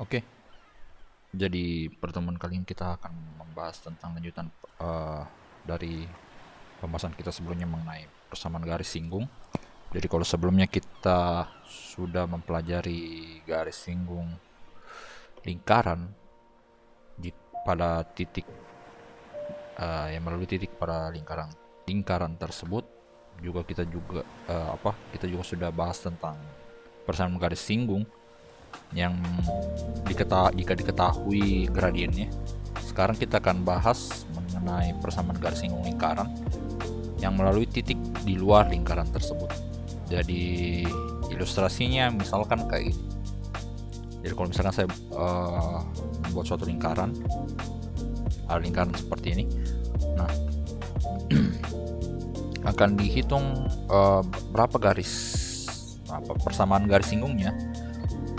Oke, jadi pertemuan kali ini kita akan membahas tentang lanjutan dari pembahasan kita sebelumnya mengenai persamaan garis singgung. Jadi kalau sebelumnya kita sudah mempelajari garis singgung lingkaran pada titik yang melalui titik pada lingkaran tersebut, kita juga sudah bahas tentang persamaan garis singgung yang jika diketahui gradiennya. Sekarang kita akan bahas mengenai persamaan garis singgung lingkaran yang melalui titik di luar lingkaran tersebut. Jadi ilustrasinya misalkan kayak ini. Jadi kalau misalkan saya membuat suatu lingkaran, ada lingkaran seperti ini. Nah, akan dihitung berapa persamaan garis singgungnya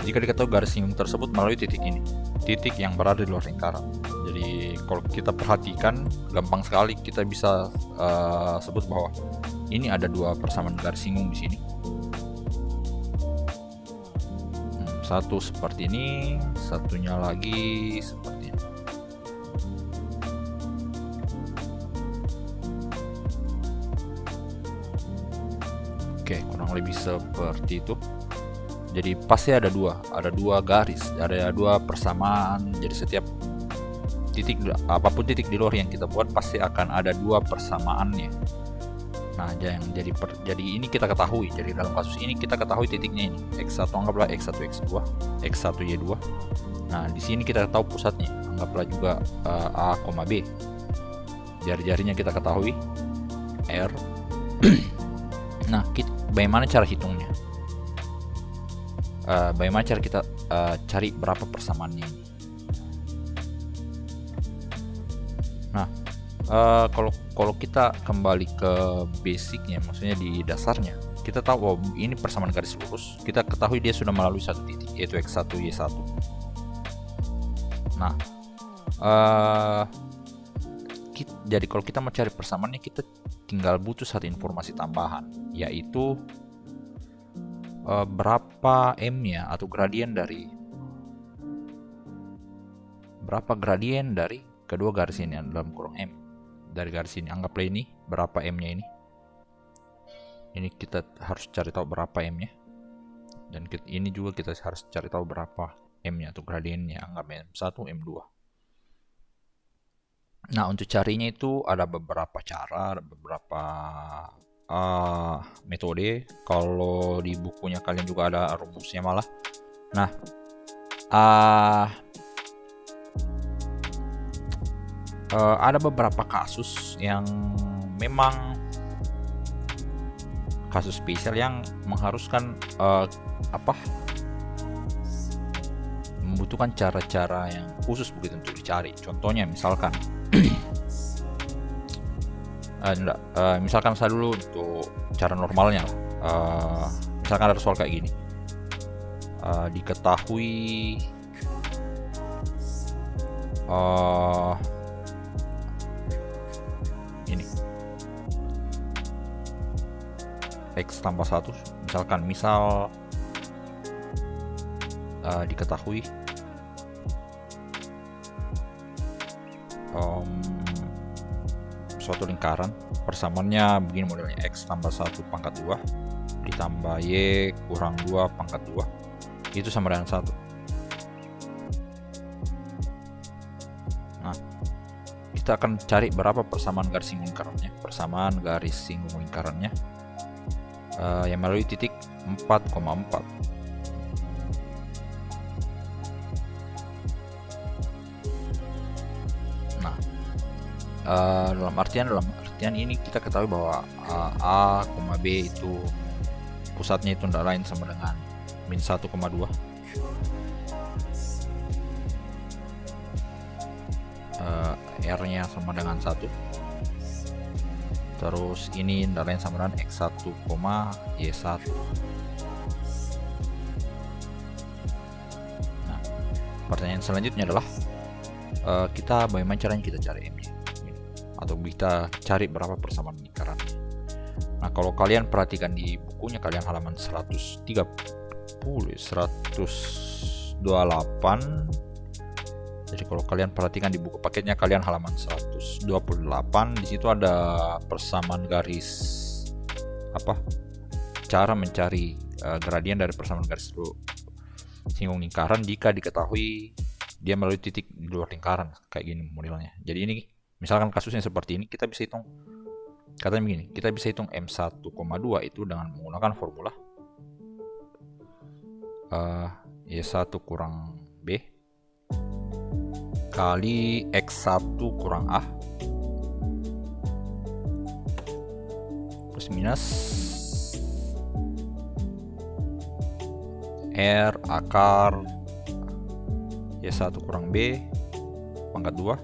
jika diketahui garis singgung tersebut melalui titik ini, titik yang berada di luar lingkaran. Jadi kalau kita perhatikan, gampang sekali kita bisa sebut bahwa ini ada dua persamaan garis singgung di sini. Satu seperti ini, satunya lagi seperti ini. Oke, kurang lebih seperti itu. Jadi pasti ada dua garis, ada dua persamaan. Jadi setiap titik, apapun titik di luar yang kita buat, pasti akan ada dua persamaannya. Nah, jadi ini kita ketahui. Jadi dalam kasus ini kita ketahui titiknya ini. X1 anggaplah X1 X2, X1 Y2. Nah, di sini kita tahu pusatnya. Anggaplah juga A, B. Jari-jarinya kita ketahui R. Nah, bagaimana cara hitungnya? Bagaimana cara kita cari berapa persamaannya ini? Nah, kalau kita kembali ke basicnya, maksudnya di dasarnya, kita tahu ini persamaan garis lurus. Kita ketahui dia sudah melalui satu titik, yaitu X1 Y1. Nah, jadi kalau kita mau cari persamaannya, kita tinggal butuh satu informasi tambahan, yaitu berapa m-nya atau gradien dari kedua garis ini dalam kurung m. Dari garis ini, anggaplah ini berapa m-nya ini. Ini kita harus cari tahu berapa m-nya. Dan ini juga kita harus cari tahu berapa m-nya atau gradiennya, anggap m1, m2. Nah, untuk carinya itu ada beberapa cara, ada beberapa metode. Kalau di bukunya kalian juga ada rumusnya malah. Nah, ada beberapa kasus yang memang kasus spesial yang mengharuskan membutuhkan cara-cara yang khusus begitu untuk dicari. Contohnya misalkan misalkan saya dulu untuk cara normalnya misalkan ada soal kayak gini. Diketahui ini X tambah 1, misal diketahui suatu lingkaran persamaannya begini modelnya, X tambah 1 pangkat 2 ditambah Y kurang 2 pangkat 2 itu sama dengan 1. Nah, kita akan cari berapa persamaan garis singgung lingkarannya yang melalui titik 4,4. Nah, dalam artian ini kita ketahui bahwa A, B itu pusatnya itu tidak lain sama dengan min 1,2. R-nya sama dengan 1. Terus ini tidak lain sama dengan X1, Y1. Nah, pertanyaan selanjutnya adalah bagaimana caranya kita cari M-nya atau kita cari berapa persamaan lingkaran. Nah, kalau kalian perhatikan di bukunya kalian halaman 130, 128. Jadi kalau kalian perhatikan di buku paketnya kalian halaman 128, di situ ada persamaan garis cara mencari gradien dari persamaan garis singgung lingkaran jika diketahui dia melalui titik di luar lingkaran, kayak gini modelnya. Jadi ini misalkan kasusnya seperti ini, kita bisa hitung katanya begini, kita bisa hitung M1,2 itu dengan menggunakan formula Y1 kurang B kali X1 kurang A plus minus R akar Y1 kurang B pangkat 2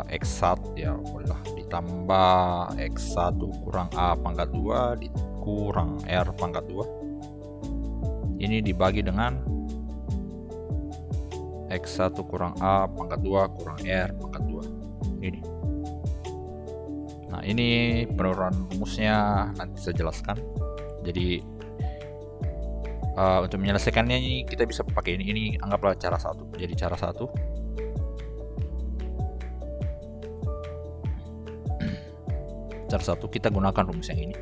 X1 ya boleh ditambah X1 kurang A pangkat 2 dikurang R pangkat 2. Ini dibagi dengan X1 kurang A pangkat 2 kurang R pangkat 2 ini. Nah ini penurunan rumusnya nanti saya jelaskan. Jadi untuk menyelesaikannya ini kita bisa pakai ini anggaplah cara satu. Jadi cara satu kita gunakan rumus yang ini.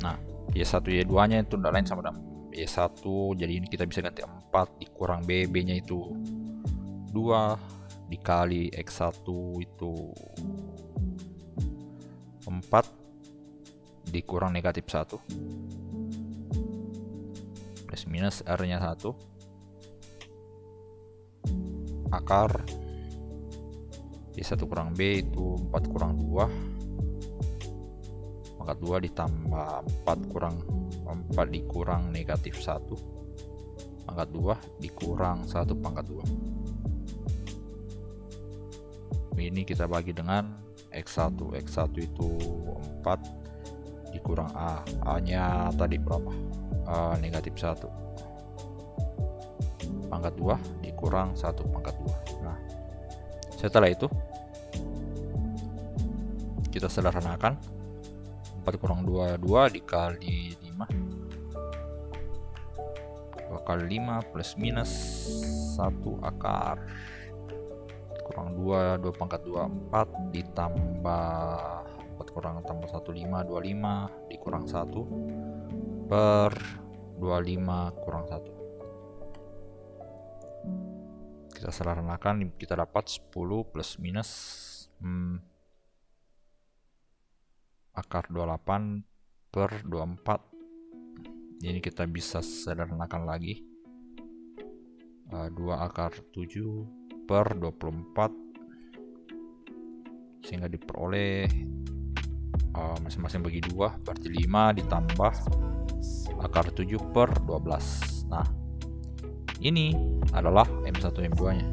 Nah, Y1 Y2 nya itu tidak lain sama dengan Y1, jadi ini kita bisa ganti 4 dikurang B nya itu 2 dikali X1 itu 4 dikurang negatif 1 plus minus R nya 1 akar Y1 kurang B itu 4 kurang 2 pangkat 2 ditambah 4 kurang 4 dikurang negatif 1 pangkat 2 dikurang 1 pangkat 2. Ini kita bagi dengan X1 itu 4 dikurang A nya tadi berapa? Negatif 1 pangkat 2 dikurang 1 pangkat 2. Nah setelah itu kita sederhanakan 4 kurang 2 dikali 5 2 kali 5 plus minus 1 akar kurang 2 pangkat 2 4 ditambah 4 kurang tambah 1 5 25 dikurang 1 per 25 kurang 1. Kita sederhanakan kita dapat 10 plus minus akar 28 per 24. Ini kita bisa sederhanakan lagi 2 akar 7 per 24 sehingga diperoleh masing-masing bagi 2 berarti 5 ditambah akar 7 per 12. Nah ini adalah M1 M2 nya.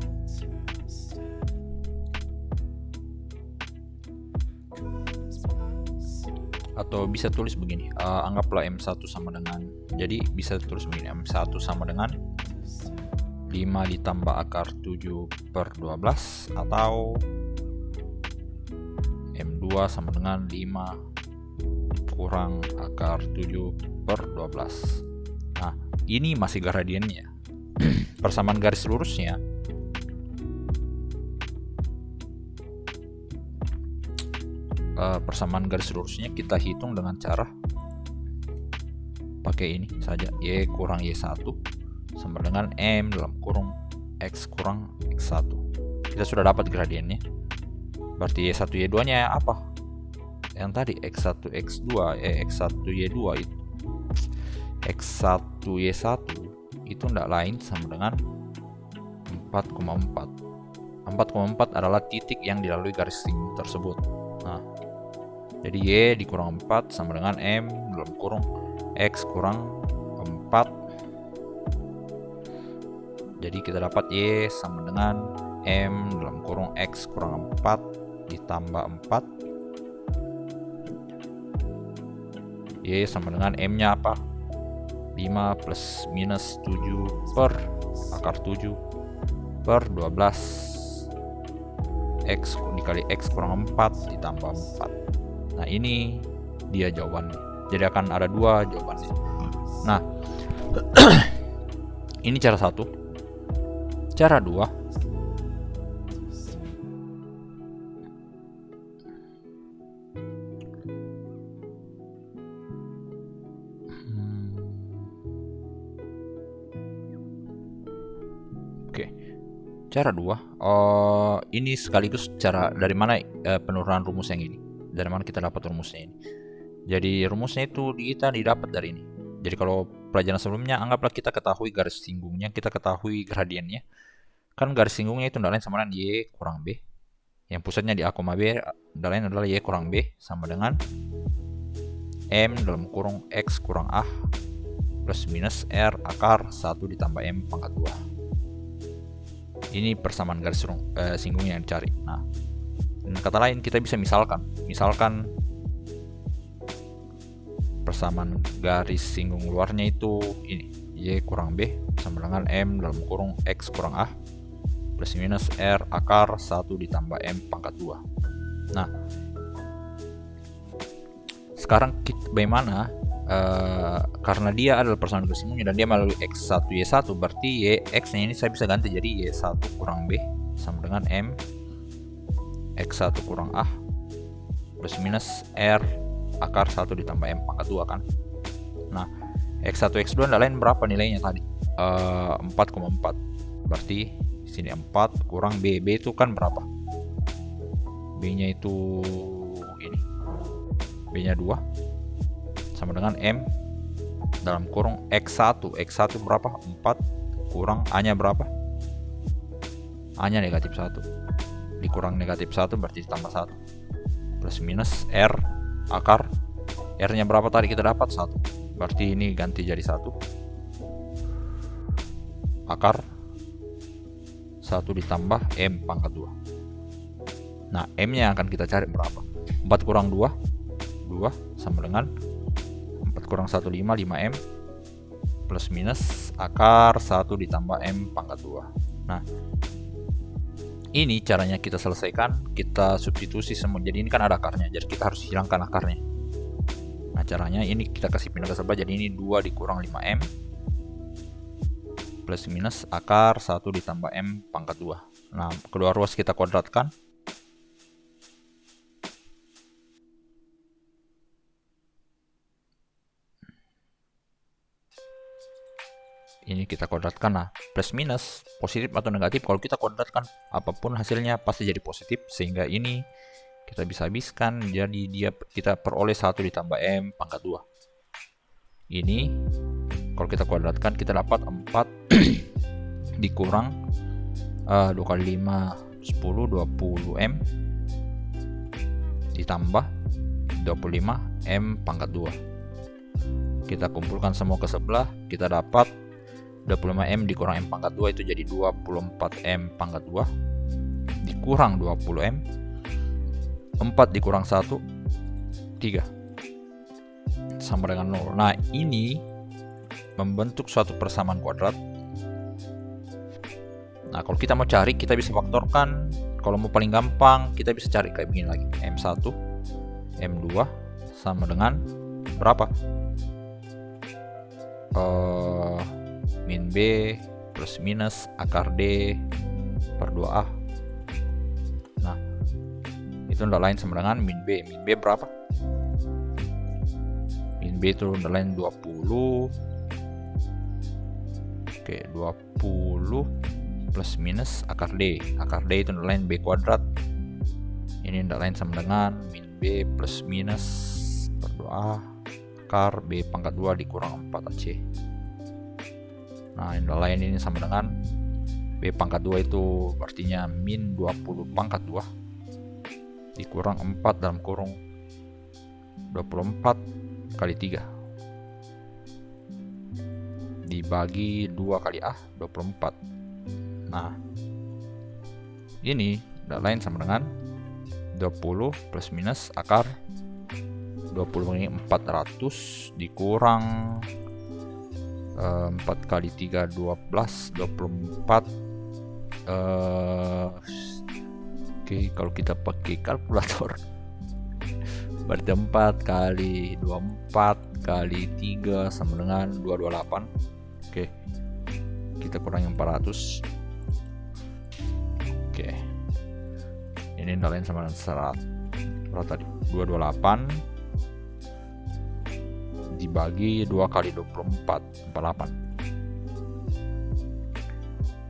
Atau bisa tulis begini, anggaplah M1 sama dengan, jadi bisa tulis begini, M1 sama dengan 5 ditambah akar 7 per 12 atau M2 sama dengan 5 kurang akar 7 per 12. Nah ini masih gradiennya. Persamaan garis lurusnya kita hitung dengan cara pakai ini saja, Y kurang Y1 sama dengan M dalam kurung X kurang X1. Kita sudah dapat gradiennya. Berarti Y1 Y2 nya apa? Yang tadi X1 X2 X1 Y2 itu X1 Y1 itu tidak lain sama dengan 4,4. 4,4 adalah titik yang dilalui garis singgung tersebut. Nah jadi Y dikurang 4 sama dengan M dalam kurung X kurang 4. Jadi kita dapat Y sama dengan M dalam kurung X kurang 4 ditambah 4 Y sama dengan M-nya apa? 5 plus minus 7 per akar 7 per 12 X dikali X kurang 4 ditambah 4. Nah ini dia jawabannya. Jadi akan ada dua jawabannya. Nah ini cara satu. Cara dua, oke. Cara dua, ini sekaligus cara dari mana penurunan rumus yang ini. Dari mana kita dapat rumusnya ini. Jadi rumusnya itu kita didapat dari ini. Jadi kalau pelajaran sebelumnya anggaplah kita ketahui garis singgungnya, kita ketahui gradiennya. Kan garis singgungnya itu tidak lain sama dengan Y kurang B. Yang pusatnya di A, B, tidak lain adalah Y kurang B sama dengan M dalam kurung X kurang A plus minus R akar 1 ditambah M pangkat 2. Ini persamaan garis singgung yang dicari. Nah, kata lain kita bisa misalkan persamaan garis singgung luarnya itu ini, Y kurang B sama dengan M dalam kurung X kurang A plus minus R akar 1 ditambah M pangkat 2. Nah, sekarang bagaimana? Karena dia adalah persamaan garis singgungnya dan dia melalui X1 Y1, berarti Y X nya ini saya bisa ganti jadi Y1 kurang B sama dengan M X1 kurang A plus minus R akar 1 ditambah M pangkat 2 kan. Nah, X1 X2 adalah lain berapa nilainya tadi? 4,4. Berarti di sini 4 kurang B. B itu kan berapa? B-nya itu ini. B-nya 2 sama dengan M dalam kurung X1. X1 berapa? 4 kurang A-nya berapa? A-nya negatif 1. Dikurang negatif 1 berarti ditambah 1. Plus minus R akar. R-nya berapa tadi kita dapat? 1. Berarti ini ganti jadi 1. Akar 1 ditambah M pangkat 2. Nah, M-nya akan kita cari berapa? 4 kurang 2. 2 sama dengan 4 kurang 1, 5 M plus minus akar 1 ditambah M pangkat 2. Nah, ini caranya kita selesaikan, kita substitusi semua. Jadi ini kan ada akarnya, jadi kita harus hilangkan akarnya. Nah, caranya ini kita kasih pindah ke sebelah, jadi ini 2 dikurang 5M plus minus akar 1 ditambah M pangkat 2. Nah, kedua ruas kita kuadratkan. Ini kita kuadratkan. Nah, plus minus positif atau negatif, kalau kita kuadratkan apapun hasilnya pasti jadi positif, sehingga ini kita bisa habiskan, jadi kita peroleh 1 ditambah M pangkat 2. Ini kalau kita kuadratkan kita dapat 4 dikurang 2 kali 5 10 20 M ditambah 25 M pangkat 2. Kita kumpulkan semua ke sebelah, kita dapat 25M dikurang M pangkat 2 itu jadi 24M pangkat 2 dikurang 20M. 4 dikurang 1 3 sama dengan 0. Nah, ini membentuk suatu persamaan kuadrat. Nah, kalau kita mau cari, kita bisa faktorkan. Kalau mau paling gampang, kita bisa cari kayak begini lagi. M1 M2 sama dengan berapa? Min B plus minus akar D per 2A. Nah, itu tidak lain sama dengan min B. Min B berapa? Min B itu tidak lain 20. Oke, 20 plus minus akar D. Akar D itu tidak lain B kuadrat. Ini tidak lain sama dengan min B plus minus per 2A akar B pangkat 2 dikurang 4AC. Nah, yang lain ini sama dengan B pangkat 2 itu artinya min 20 pangkat 2 dikurang 4 dalam kurung 24 kali 3 dibagi 2 kali A 24. Nah, ini tidak lain sama dengan 20 plus minus akar 20 ini 400 dikurang 4 kali 3 12 24. Oke, kalau kita pakai kalkulator berarti 4 kali 24 kali 3 sama dengan 228. Oke, kita kurangi 400. Oke, ini lain sama dengan 100. Berapa tadi? 228 dibagi 2 kali 24, 48.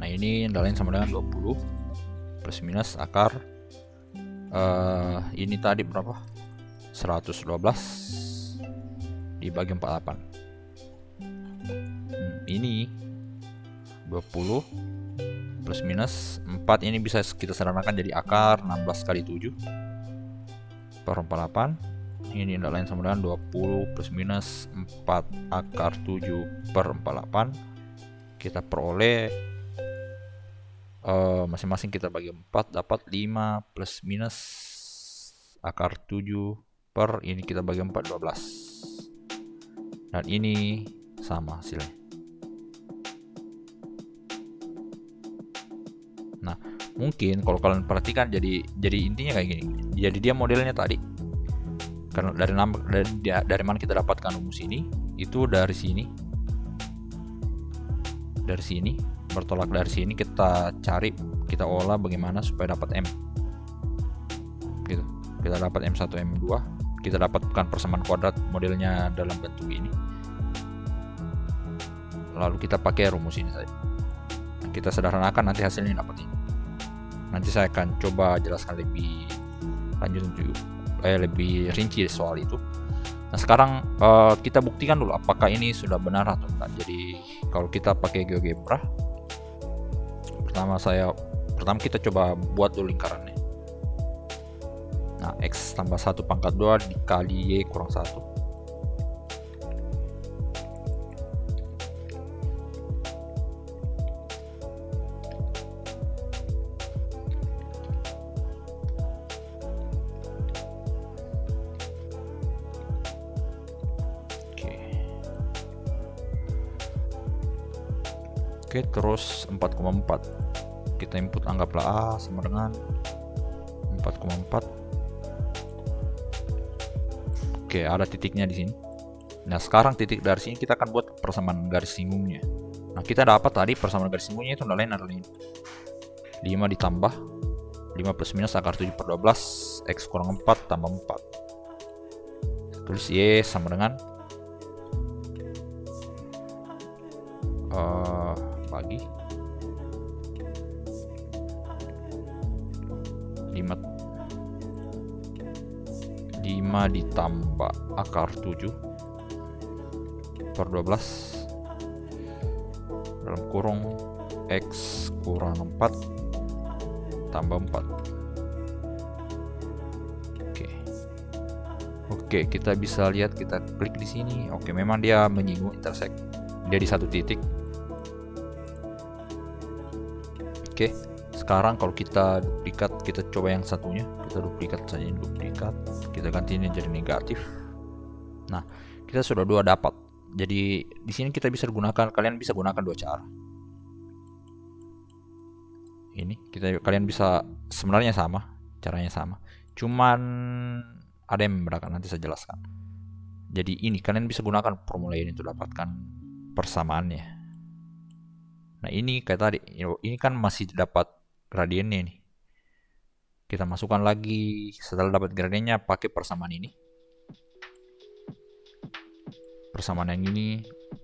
Nah, ini lain sama dengan 20 plus minus akar ini tadi berapa? 112 dibagi 48. Ini 20 plus minus 4, ini bisa kita sederhanakan jadi akar 16 kali 7 per 48. Ini tidak lain sama dengan 20 plus minus 4 akar 7 per 48. Kita peroleh masing-masing kita bagi 4 dapat 5 plus minus akar 7 per ini kita bagi 4 12. Dan ini sama hasilnya. Nah, mungkin kalau kalian perhatikan jadi intinya kayak gini. Jadi dia modelnya tadi. Karena dari mana kita dapatkan rumus ini? Itu dari sini. Dari sini bertolak dari sini kita cari, kita olah bagaimana supaya dapat M. Gitu. Kita dapat M1, M2, kita dapatkan persamaan kuadrat modelnya dalam bentuk ini. Lalu kita pakai rumus ini saja. Kita sederhanakan, nanti hasilnya dapat ini. Nanti saya akan coba jelaskan lebih lanjut juga, lebih rinci soal itu. Nah, sekarang kita buktikan dulu apakah ini sudah benar atau enggak. Jadi kalau kita pakai GeoGebra, pertama kita coba buat dulu lingkarannya. Nah, X tambah 1 pangkat 2 dikali Y kurang 1. Oke, terus 4,4 kita input, anggaplah A sama dengan 4,4. Oke, ada titiknya di sini. Nah, sekarang titik dari sini kita akan buat persamaan garis singgungnya. Nah, kita dapat tadi persamaan garis singgungnya itu lain adalah ini. 5 ditambah 5 plus minus akar 7 per 12 X kurang 4 tambah 4. Tulis Y sama dengan bagi 5 ditambah akar 7 per 12 dalam kurung X kurang 4 tambah 4. Oke, kita bisa lihat, kita klik di sini. Oke, memang dia menyinggung intersect, dia di satu titik. Oke, sekarang kalau kita duplikat, kita coba yang satunya, kita duplikat saja, duplikat, kita ganti ini jadi negatif. Nah, kita sudah dua dapat. Jadi di sini kita bisa gunakan, kalian bisa gunakan dua cara. Ini kalian bisa, sebenarnya sama, caranya sama, cuman ada yang membedakan, nanti saya jelaskan. Jadi ini kalian bisa gunakan formula ini untuk dapatkan persamaannya. Nah, ini kayak tadi, ini kan masih dapat gradiennya nih. Kita masukkan lagi, setelah dapat gradiennya pakai persamaan ini. Persamaan yang ini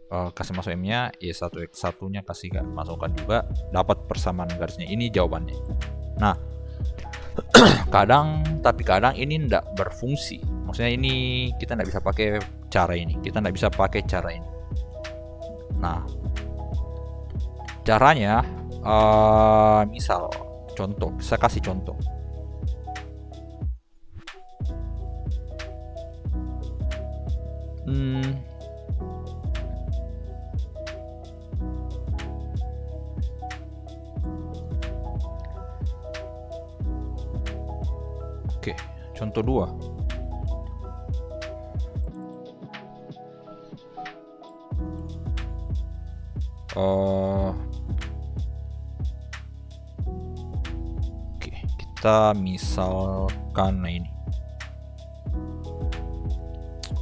kasih masuk M-nya, Y1 X1-nya kasih masukkan juga, dapat persamaan garisnya. Ini jawabannya. Nah, tapi kadang ini tidak berfungsi. Maksudnya ini kita tidak bisa pakai cara ini, kita tidak bisa pakai cara ini. Nah, caranya misal contoh, saya kasih contoh. Oke, contoh 2. Oke, kita misalkan ini.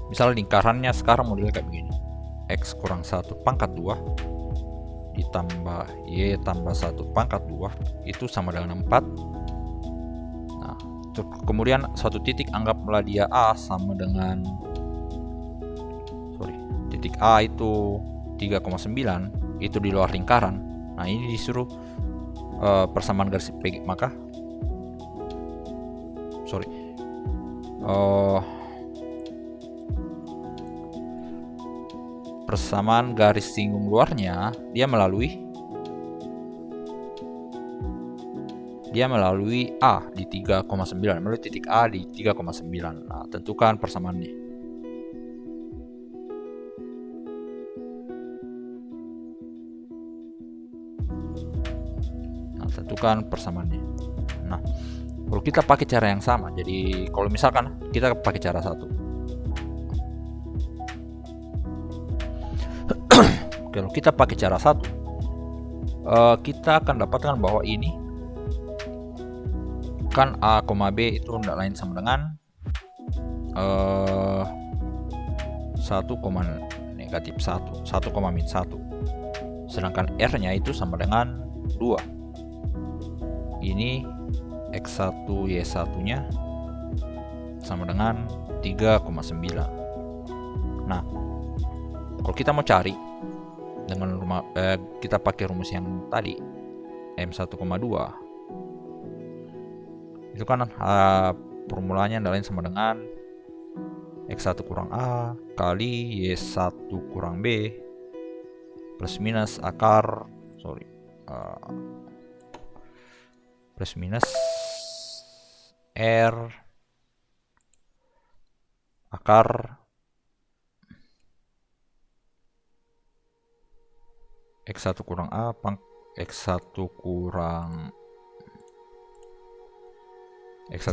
Misal lingkarannya sekarang modelnya kayak begini. X kurang 1 pangkat 2 ditambah Y tambah 1 pangkat 2 itu sama dengan 4. Nah, kemudian suatu titik anggaplah dia A sama dengan titik A itu 3,9 itu di luar lingkaran. Nah, ini disuruh persamaan garis PG, maka persamaan garis singgung luarnya dia melalui A di 3,9, melalui titik A di 3,9. Nah, tentukan persamaannya. Tentukan persamaannya. Nah, kalau kita pakai cara yang sama, jadi kalau misalkan kita pakai cara satu, kalau kita pakai cara satu, kita akan dapatkan bahwa ini kan A, B itu tidak lain sama dengan 1,-1, 1,-1, sedangkan R-nya itu sama dengan 2. Ini X1 Y1 nya sama dengan 3,9. Nah, kalau kita mau cari dengan kita pakai rumus yang tadi M1,2 itu kan formulanya lain sama dengan X1 kurang A kali Y1 kurang B plus minus akar plus minus R akar X1 kurang A X1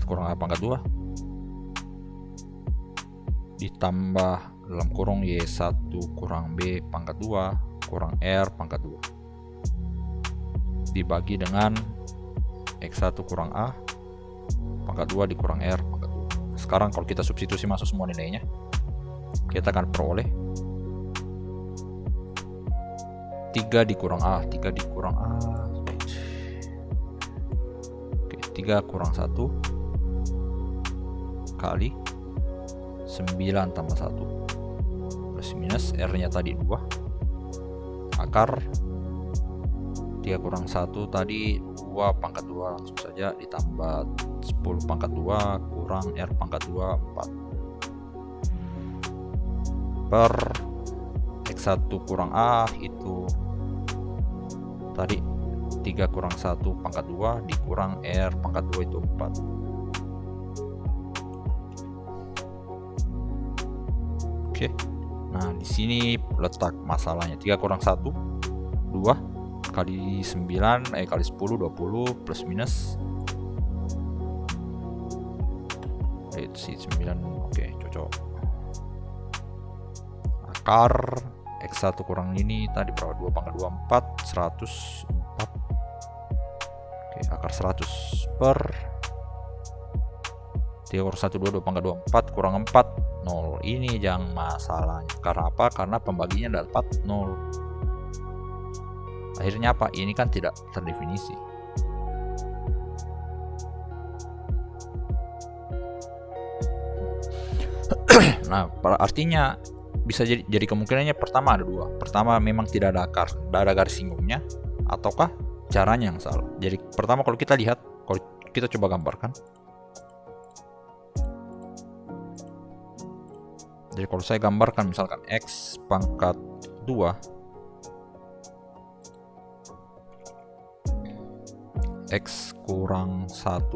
kurang A pangkat 2 ditambah dalam kurung Y1 kurang B pangkat 2 kurang R pangkat 2 dibagi dengan X1 kurang A pangkat 2 dikurang R pangkat 2. Sekarang kalau kita substitusi masuk semua nilainya, kita akan peroleh 3 dikurang A. Oke, 3 kurang 1 kali 9 tambah 1 plus minus R nya tadi 2 akar 3 kurang 1 tadi 2 pangkat 2 langsung saja ditambah 10 pangkat 2 kurang R pangkat 2 4 per X1 kurang A itu tadi 3 kurang 1 pangkat 2 dikurang R pangkat 2 itu 4. Oke. Nah, di sini letak masalahnya. 3 kurang 1 2 kali 9 kali 10 20 plus minus si 9. Oke, cocok. Akar X1 kurang ini tadi berapa? 2 pangkat 2 4 104. Oke, akar 100 per 3 kurang 1 2 pangkat 2 4 kurang 4 0. Ini yang masalahnya. Karena apa? Karena pembaginya dapat 0. Akhirnya apa? Ini kan tidak terdefinisi. Nah, artinya bisa jadi kemungkinannya pertama ada dua. Pertama memang tidak ada garis singgungnya, ataukah caranya yang salah. Jadi pertama kalau kita lihat, kalau kita coba gambarkan. Jadi kalau saya gambarkan misalkan X pangkat 2 X kurang 1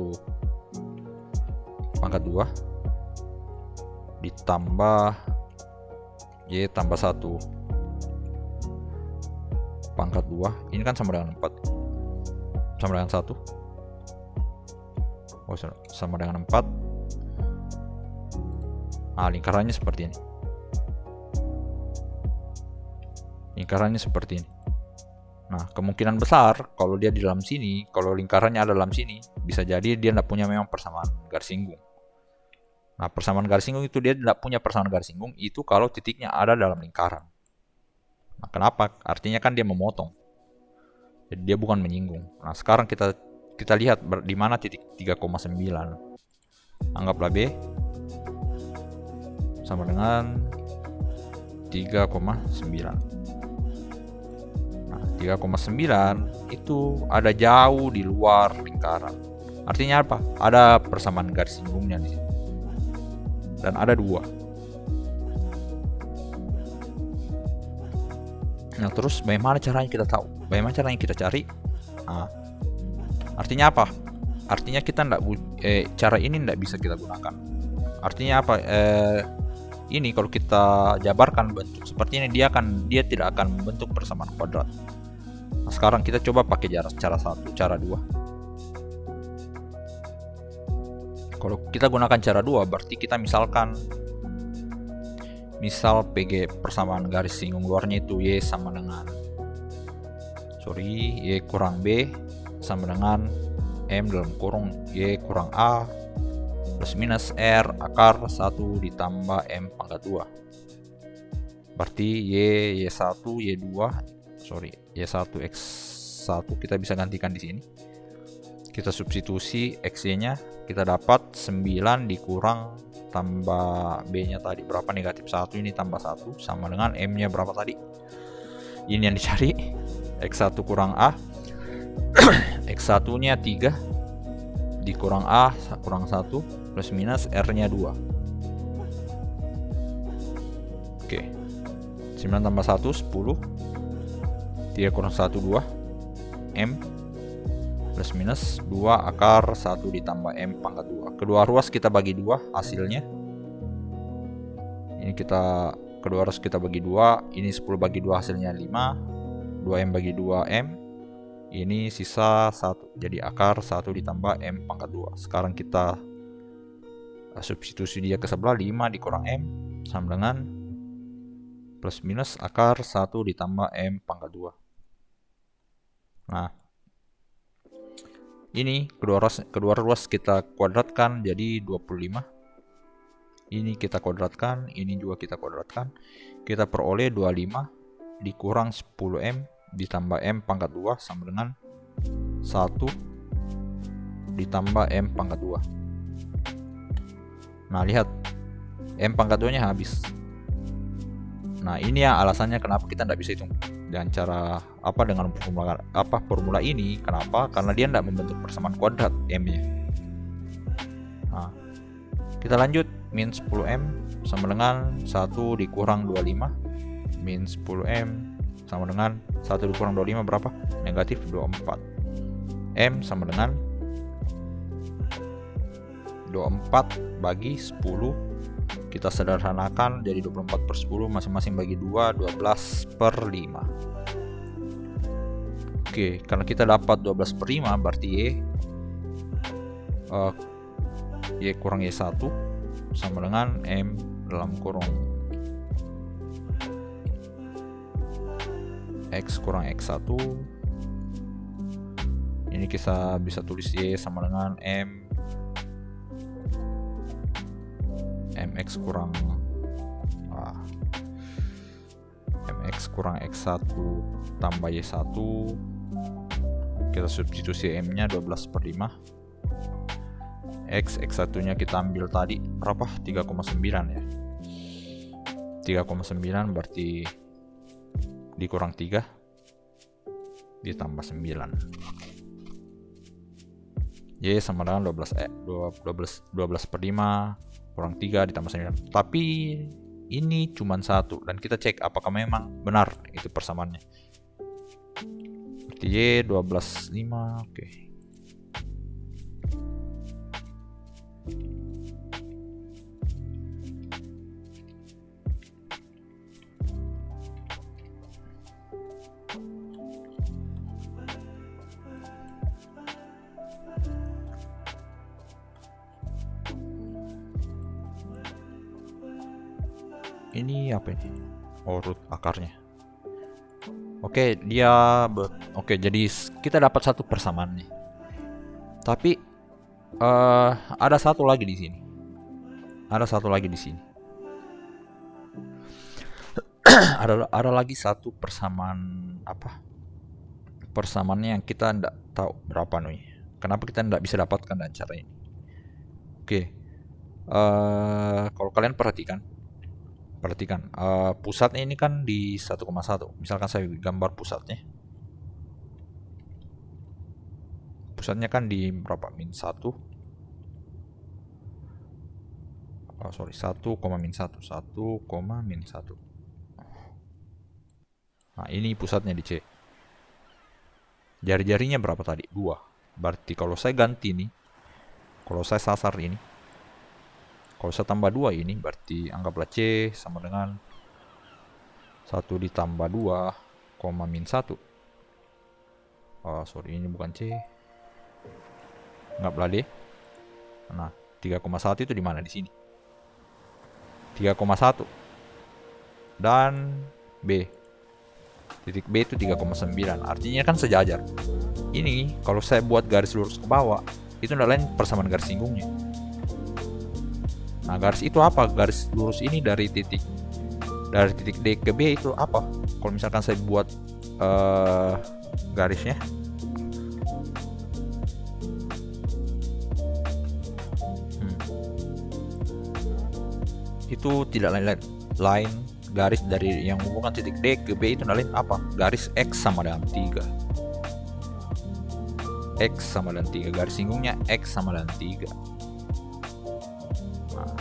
pangkat 2 ditambah Y tambah 1 pangkat 2 ini kan sama dengan 4 sama dengan 1 sama dengan 4. Nah, lingkarannya seperti ini. Nah, kemungkinan besar kalau dia di dalam sini, kalau lingkarannya ada dalam sini, bisa jadi dia tidak punya memang persamaan garis singgung. Nah, persamaan garis singgung itu dia tidak punya persamaan garis singgung itu kalau titiknya ada dalam lingkaran. Nah, kenapa? Artinya kan dia memotong. Jadi dia bukan menyinggung. Nah, sekarang kita lihat di mana titik 3,9. Anggaplah B sama dengan 3,9. Nah, 3,9 itu ada jauh di luar lingkaran. Artinya apa? Ada persamaan garis singgungnya di sini. Dan ada 2. Nah, terus bagaimana caranya kita tahu? Bagaimana caranya kita cari? Nah, artinya apa? Artinya kita cara ini tidak bisa kita gunakan. Artinya apa? Ini kalau kita jabarkan bentuk seperti ini, dia tidak akan membentuk persamaan kuadrat. Nah, sekarang kita coba pakai cara 1, cara 2. Kalau kita gunakan cara 2, berarti kita misal PG persamaan garis singgung luarnya itu Y sama dengan Y kurang B sama dengan M dalam kurung Y kurang A plus minus R akar 1 ditambah M pangkat 2. Berarti Y1, Y2, Y1 X1 kita bisa gantikan di sini. Kita substitusi X-nya, kita dapat 9 dikurang tambah B-nya tadi berapa, negatif 1, ini tambah 1 sama dengan M-nya berapa tadi. Ini yang dicari. X1 kurang A. X1-nya 3 dikurang A kurang 1 plus minus R-nya 2. Oke. 9 tambah 1 10. 3 kurang 1 2. M plus minus 2 akar 1 ditambah M pangkat 2. Kedua ruas kita bagi 2 hasilnya. Ini kedua ruas kita bagi 2. Ini 10 bagi 2 hasilnya 5. 2M bagi 2M. Ini sisa 1. Jadi akar 1 ditambah M pangkat 2. Sekarang kita substitusi dia ke sebelah. 5 dikurang M sama dengan plus minus akar 1 ditambah M pangkat 2. Nah, ini kedua ruas kita kuadratkan jadi 25. Ini kita kuadratkan, ini juga kita kuadratkan. Kita peroleh 25 dikurang 10M ditambah M pangkat 2 sama dengan 1 ditambah M pangkat 2. Nah, lihat M pangkat 2 nya habis. Nah, ini ya alasannya kenapa kita tidak bisa hitung dengan cara dengan formula ini. Kenapa? Karena dia tidak membentuk persamaan kuadrat M-nya. Nah, kita lanjut. Min 10M sama dengan 1 dikurang 25. Min 10M sama dengan 1 dikurang 25 berapa? Negatif 24. M sama dengan 24 bagi 10. Kita sederhanakan jadi 24 per 10, masing-masing bagi 2, 12 per 5. Oke, karena kita dapat 12 per 5 berarti Y kurang Y1 sama dengan M dalam kurung X kurang X1. Ini kita bisa tulis Y sama dengan MX kurang X1 tambah Y1. Kita substitusi M-nya 12 per 5. X1 nya kita ambil tadi berapa? 3,9 ya. 3,9 berarti dikurang 3 ditambah 9. Y sama dengan 12 per 5 kurang 3 ditambah 9. Tapi ini cuma 1 dan kita cek apakah memang benar itu persamaannya. Berarti Y 12,5. Oke. Ini apa ini? Oh, root akarnya. Oke, oke, jadi kita dapat satu persamaan nih. Tapi ada satu lagi di sini. Ada satu lagi di sini. ada lagi satu persamaan apa? Persamaannya yang kita ndak tahu berapa nih. Kenapa kita ndak bisa dapatkan dengan cara ini? Oke. Kalau kalian perhatikan, pusatnya ini kan di 1,1. Misalkan saya gambar pusatnya. Pusatnya kan di berapa? Min 1. Oh, sorry, 1, min 1. 1, min 1. Nah, ini pusatnya di C. Jari-jarinya berapa tadi? 2. Berarti kalau saya ganti nih, kalau saya sasar ini, kalau saya tambah 2 ini, berarti anggaplah C sama dengan 1 ditambah 2, min 1. Oh, sorry, ini bukan C. Anggaplah D. Nah, 3,1 itu di mana? Di sini. 3,1. Dan B. Titik B itu 3,9. Artinya kan sejajar. Ini kalau saya buat garis lurus ke bawah, itu tidak lain persamaan garis singgungnya. Nah, garis itu apa? Garis lurus ini dari titik D ke B itu apa? Kalau misalkan saya buat garisnya, itu tidak lain garis dari yang menghubungkan titik D ke B itu lain apa? Garis X sama dengan 3. X sama dengan 3. Garis singgungnya X sama dengan 3. Nah,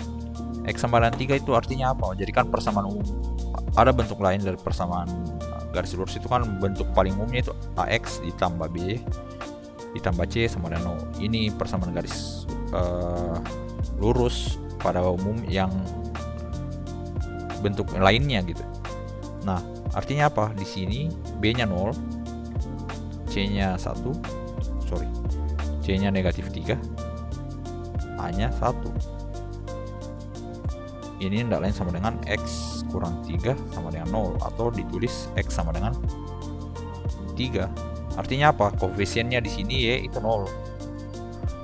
X sama dengan 3 itu artinya apa? Jadi kan persamaan umum. Ada bentuk lain dari persamaan garis lurus itu kan bentuk paling umumnya itu AX ditambah B ditambah C sama dengan 0. Ini persamaan garis lurus pada umum yang bentuk lainnya gitu. Nah, artinya apa? Di sini B-nya 0, C-nya 1, C-nya negatif 3, A-nya 1. Ini tidak lain sama dengan X kurang 3 sama dengan 0, atau ditulis X sama dengan 3. Artinya apa? Koefisiennya di sini Y itu 0.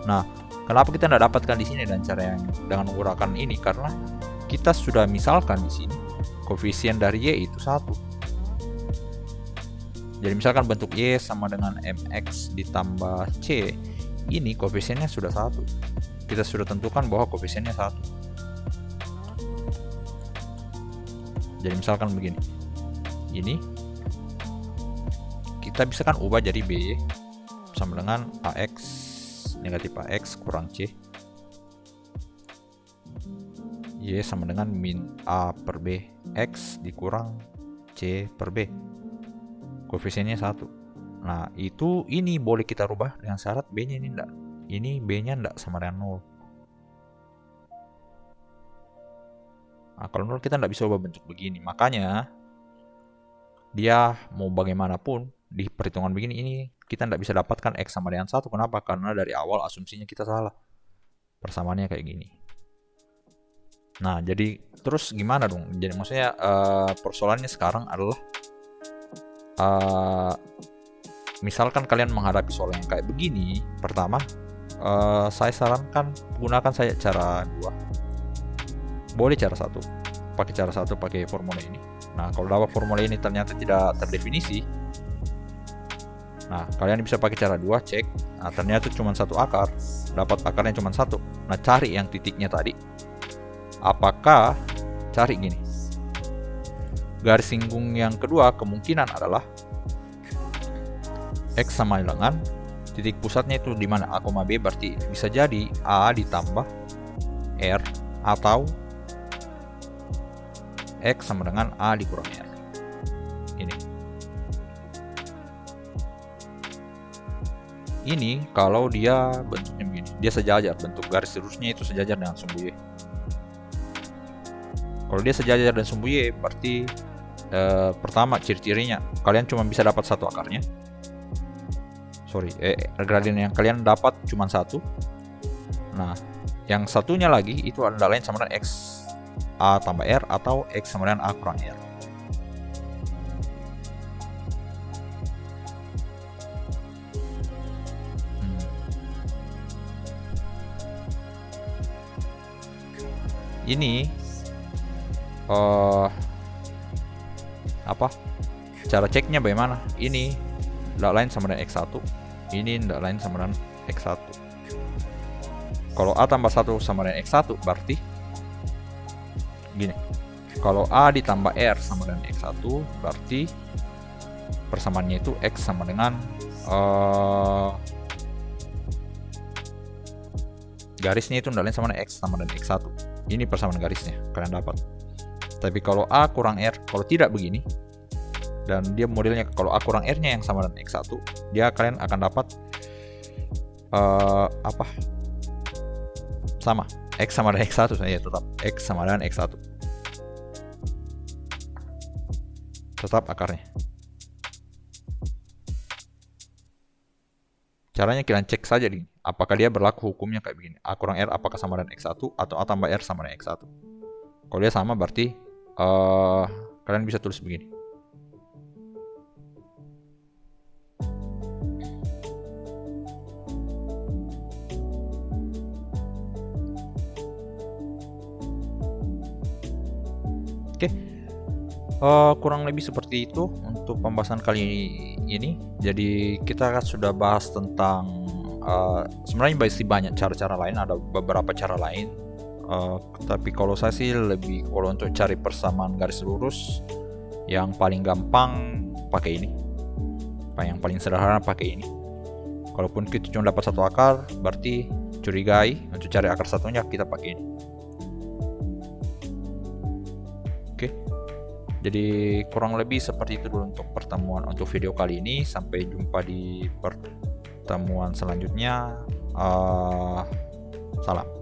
Nah, kenapa kita tidak dapatkan di sini dengan menggunakan ini? Karena kita sudah misalkan di sini koefisien dari Y itu 1. Jadi misalkan bentuk Y sama dengan MX ditambah C, ini koefisiennya sudah 1. Kita sudah tentukan bahwa koefisiennya 1. Jadi misalkan begini. Ini kita bisa kan ubah jadi BY sama dengan AX negatif AX kurang C, Y sama dengan min A per B X dikurang C per B. Koefisiennya 1. Nah, ini boleh kita rubah dengan syarat B-nya ini enggak. Ini B-nya enggak sama dengan 0. Nah, kalau 0 kita enggak bisa ubah bentuk begini. Makanya dia mau bagaimanapun di perhitungan begini ini kita enggak bisa dapatkan X sama dengan 1. Kenapa? Karena dari awal asumsinya kita salah. Persamaannya kayak gini. Nah, jadi terus gimana dong? Jadi maksudnya persoalannya sekarang adalah misalkan kalian menghadapi soal yang kayak begini, pertama saya sarankan gunakan saya cara 2. Boleh cara 1. Pakai cara 1 pakai formula ini. Nah, kalau dapat formula ini ternyata tidak terdefinisi, nah kalian bisa pakai cara 2, cek. Nah, ternyata cuma satu akar, dapat akarnya cuma 1. Nah, cari yang titiknya tadi. Apakah cari gini, garis singgung yang kedua kemungkinan adalah X sama dengan titik pusatnya itu di mana A, B, berarti bisa jadi A ditambah R atau X sama dengan A dikurang R. Ini kalau dia bentuknya begini, dia sejajar, bentuk garis lurusnya itu sejajar dengan sumbu Y. Kalau dia sejajar dan sumbu Y, berarti pertama ciri-cirinya kalian cuma bisa dapat satu akarnya. Gradien yang kalian dapat cuma 1. Nah, yang satunya lagi itu adalah lain sama dengan X A tambah R atau X sama dengan A kurang R. ini apa cara ceknya bagaimana? Ini tidak lain sama dengan X1, ini tidak lain sama dengan X1. Kalau A tambah 1 sama dengan X1 berarti gini, kalau A ditambah R sama dengan X1 berarti persamaannya itu X sama dengan garisnya itu tidak lain sama dengan X sama dengan X1. Ini persamaan garisnya kalian dapat. Tapi kalau A kurang R, kalau tidak begini, dan dia modelnya kalau A kurang R nya yang sama dengan X1, dia kalian akan dapat apa, sama X sama dengan X1, ya tetap X sama dengan X1, tetap akarnya. Caranya kalian cek saja nih, apakah dia berlaku hukumnya kayak begini. A kurang R apakah sama dengan X1 atau A tambah R sama dengan X1. Kalau dia sama berarti kalian bisa tulis begini. Oke. Kurang lebih seperti itu untuk pembahasan kali ini. Jadi kita sudah bahas tentang sebenarnya masih banyak cara-cara lain, ada beberapa cara lain. Tapi kalau saya sih lebih, kalau untuk cari persamaan garis lurus yang paling gampang pakai ini, yang paling sederhana pakai ini. Kalaupun kita cuma dapat satu akar, berarti curigai untuk cari akar satunya kita pakai ini. Oke, jadi kurang lebih seperti itu dulu untuk pertemuan untuk video kali ini. Sampai jumpa di pertemuan selanjutnya. Salam.